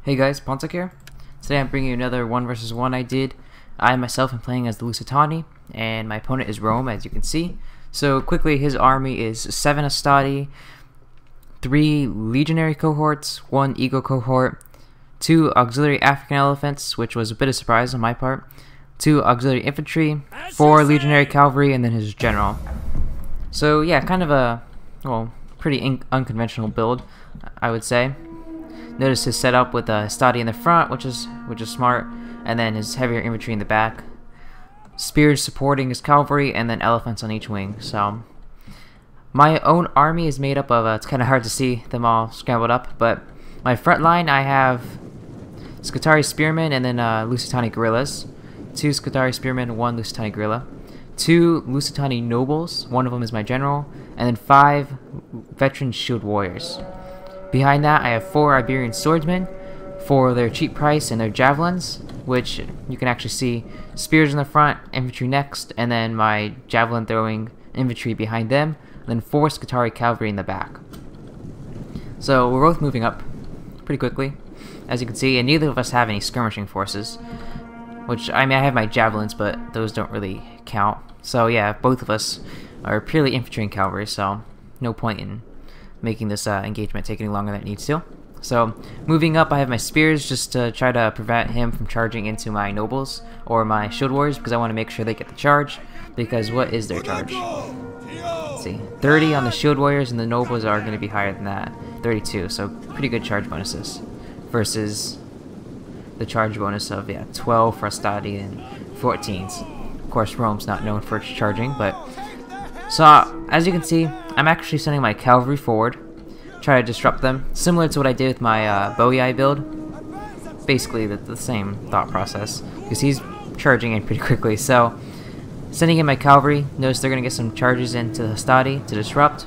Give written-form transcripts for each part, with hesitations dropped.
Hey guys, Pontic here. Today I'm bringing you another 1 vs 1 I did. I myself am playing as the Lusitani, and my opponent is Rome, as you can see. So quickly, his army is 7 Astati, 3 Legionary cohorts, 1 Eagle cohort, 2 Auxiliary African Elephants, which was a bit of a surprise on my part, 2 Auxiliary Infantry, 4 Legionary Cavalry, and then his General. So yeah, kind of a, well, pretty unconventional build, I would say. Notice his setup with Astati in the front, which is smart, and then his heavier infantry in the back. Spears supporting his cavalry, and then elephants on each wing. So my own army is made up of, it's kind of hard to see them all scrambled up, but my front line I have Scutari Spearmen and then Lusitani Guerrillas. 2 Scutari Spearmen, 1 Lusitani Guerrilla. 2 Lusitani Nobles, one of them is my general, and then 5 Veteran Shield Warriors. Behind that, I have 4 Iberian Swordsmen for their cheap price and their javelins, which you can actually see spears in the front, infantry next, and then my javelin throwing infantry behind them, and then 4 Scutari Cavalry in the back. So we're both moving up pretty quickly, as you can see, and neither of us have any skirmishing forces, which, I mean, I have my javelins, but those don't really count. So yeah, both of us are purely infantry and cavalry, so no point in making this engagement take any longer than it needs to. So moving up, I have my spears just to try to prevent him from charging into my nobles or my shield warriors, because I want to make sure they get the charge, because what is their charge? Let's see, 30 on the shield warriors, and the nobles are going to be higher than that, 32, so pretty good charge bonuses versus the charge bonus of 12 for Astati and 14s. Of course, Rome's not known for its charging, but so as you can see, I'm actually sending my cavalry forward, try to disrupt them, similar to what I did with my Bowie build. Basically the same thought process, because he's charging in pretty quickly. So sending in my cavalry, notice they're going to get some charges into the Astati to disrupt,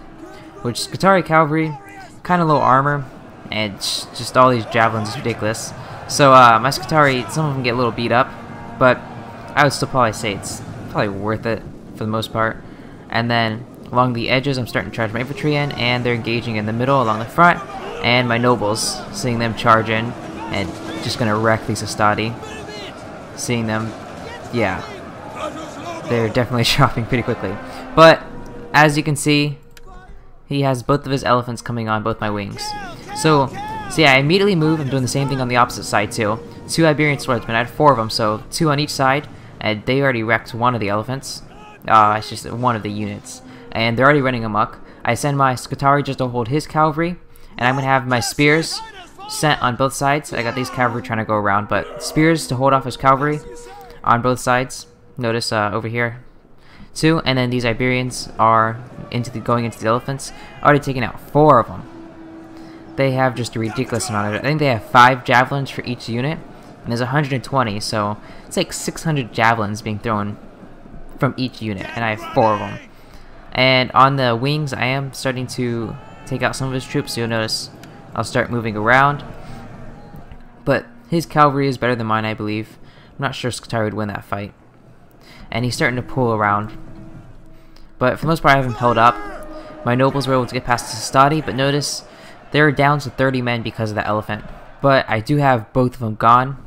which Scutari Cavalry, kind of low armor, and just all these javelins is ridiculous. So my Scutari, some of them get a little beat up, but I would still probably say it's probably worth it for the most part. And then along the edges, I'm starting to charge my infantry in, and they're engaging in the middle along the front, and my nobles, seeing them charge in, and just gonna wreck these Astati. Seeing them, yeah, they're definitely dropping pretty quickly. But as you can see, he has both of his elephants coming on both my wings. So yeah, I immediately move. I'm doing the same thing on the opposite side too. 2 Iberian swordsmen, I had 4 of them, so 2 on each side, and they already wrecked one of the elephants. It's just one of the units, and they're already running amok. I send my Scutari just to hold his cavalry, and I'm going to have my spears sent on both sides. I got these cavalry trying to go around, but spears to hold off his cavalry on both sides. Notice over here, 2, and then these Iberians are going into the elephants, already taking out 4 of them. They have just a ridiculous amount of it. I think they have 5 javelins for each unit, and there's 120, so it's like 600 javelins being thrown from each unit, and I have 4 of them. And on the wings, I am starting to take out some of his troops, so you'll notice I'll start moving around. But his cavalry is better than mine, I believe. I'm not sure Scutari would win that fight. And he's starting to pull around. But for the most part, I have him held up. My nobles were able to get past the Astati, but notice they're down to 30 men because of the elephant. But I do have both of them gone.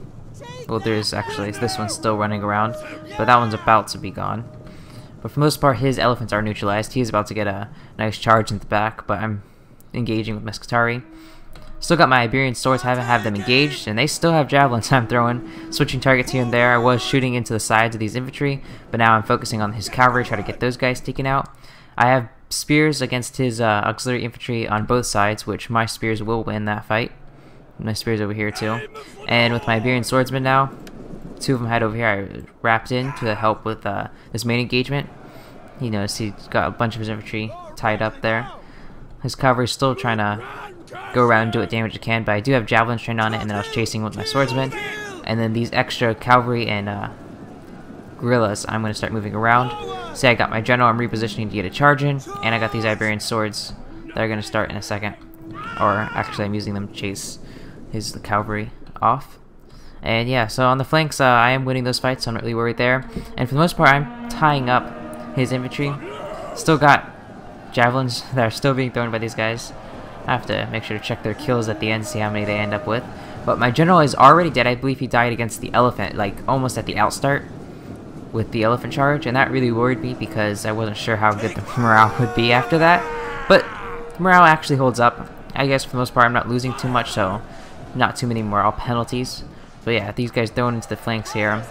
Well, there's actually, this one's still running around, but that one's about to be gone. But for the most part, his elephants are neutralized. He is about to get a nice charge in the back, but I'm engaging with my Scutari. Still got my Iberian swords, haven't had them engaged, and they still have javelins I'm throwing, switching targets here and there. I was shooting into the sides of these infantry, but now I'm focusing on his cavalry, try to get those guys taken out. I have spears against his auxiliary infantry on both sides, which my spears will win that fight. My spears over here too, and with my Iberian swordsmen now, 2 of them head over here. I wrapped in to help with this main engagement. You notice he's got a bunch of his infantry tied up there. His cavalry is still trying to go around and do what damage it can, but I do have javelins trained on it, and then I was chasing with my swordsmen. And then these extra cavalry and guerrillas, I'm going to start moving around. See, I got my general, I'm repositioning to get a charge in, and I got these Iberian swords that are going to start in a second. Or actually, I'm using them to chase his cavalry off. And yeah, so on the flanks, I am winning those fights, so I'm not really worried there. And for the most part, I'm tying up his infantry. Still got javelins that are still being thrown by these guys. I have to make sure to check their kills at the end, see how many they end up with. But my general is already dead. I believe he died against the elephant, like almost at the outstart with the elephant charge, and that really worried me because I wasn't sure how good the morale would be after that. But morale actually holds up. I guess for the most part I'm not losing too much, so not too many morale penalties. But yeah, these guys thrown into the flanks here,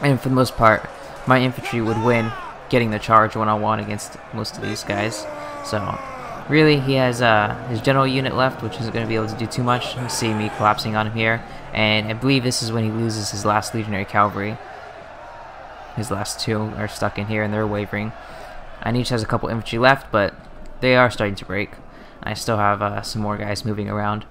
and for the most part my infantry would win getting the charge one-on-one against most of these guys. So really, he has his general unit left, which isn't going to be able to do too much. You see me collapsing on him here, and I believe this is when he loses his last legionary cavalry. His last two are stuck in here and they're wavering. And each has a couple infantry left, but they are starting to break. I still have some more guys moving around.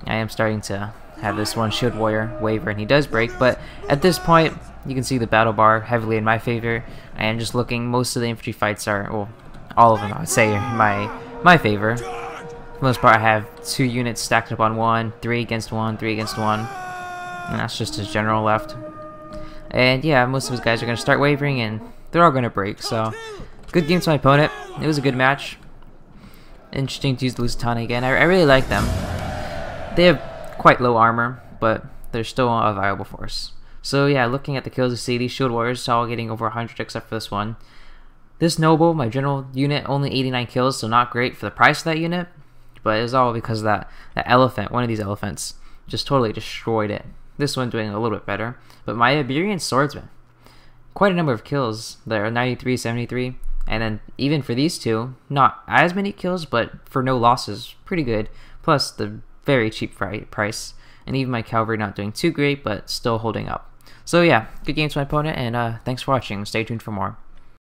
I am starting to have this one shield warrior waver, and he does break, but at this point you can see the battle bar heavily in my favor. I am just looking, most of the infantry fights are, well, all of them I would say, are my favor. For the most part I have 2 units stacked up on 1, 3 against 1, 3 against 1, and that's just his general left. And yeah, most of his guys are going to start wavering, and they're all going to break, so good game to my opponent. It was a good match. Interesting to use the Lusitani again. I really like them. They have quite low armor, but they're still a viable force. So yeah, looking at the kills, you see these shield warriors all getting over 100 except for this one. This noble, my general unit, only 89 kills, so not great for the price of that unit, but it was all because of that elephant, one of these elephants, just totally destroyed it. This one doing a little bit better, but my Iberian swordsman, quite a number of kills there, 93, 73, and then even for these two, not as many kills, but for no losses, pretty good, plus the very cheap price, and even my cavalry not doing too great, but still holding up. So yeah, good game to my opponent, and thanks for watching. Stay tuned for more.